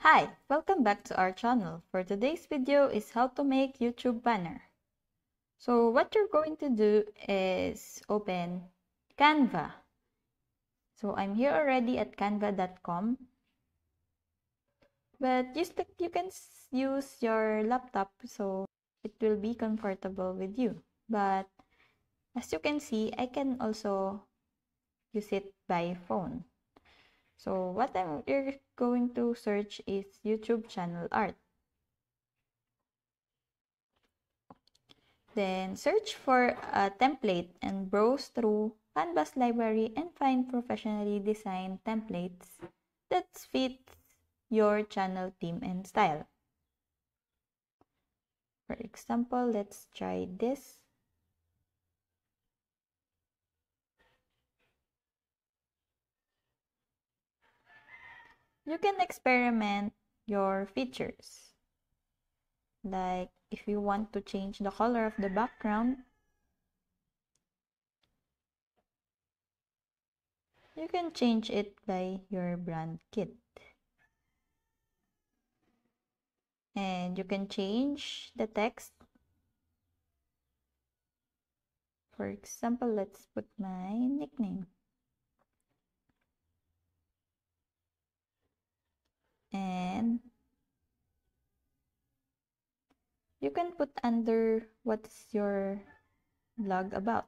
Hi, welcome back to our channel. For today's video is how to make YouTube banner. So what you're going to do is open Canva. So I'm here already at canva.com, but you can use your laptop so it will be comfortable with you. But as you can see, I can also use it by phone. So what you're going to search is YouTube channel art. Then search for a template and browse through Canva's library and find professionally designed templates that fit your channel theme and style. For example, let's try this. You can experiment your features. Like if you want to change the color of the background, you can change it by your brand kit. And you can change the text. For example, let's put my nickname. And you can put under what's your blog about.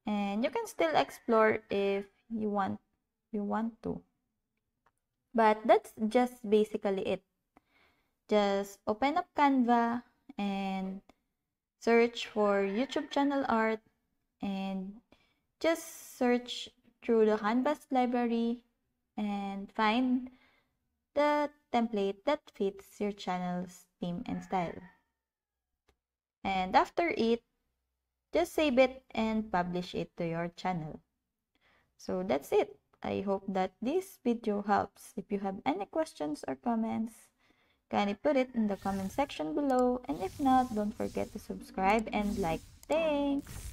And you can still explore if you want to. But that's just basically it. Just open up Canva and search for YouTube channel art and just search through the Canvas library and find the template that fits your channel's theme and style. And after it, just save it and publish it to your channel. So that's it. I hope that this video helps. If you have any questions or comments, kindly put it in the comment section below. And if not, don't forget to subscribe and like. Thanks!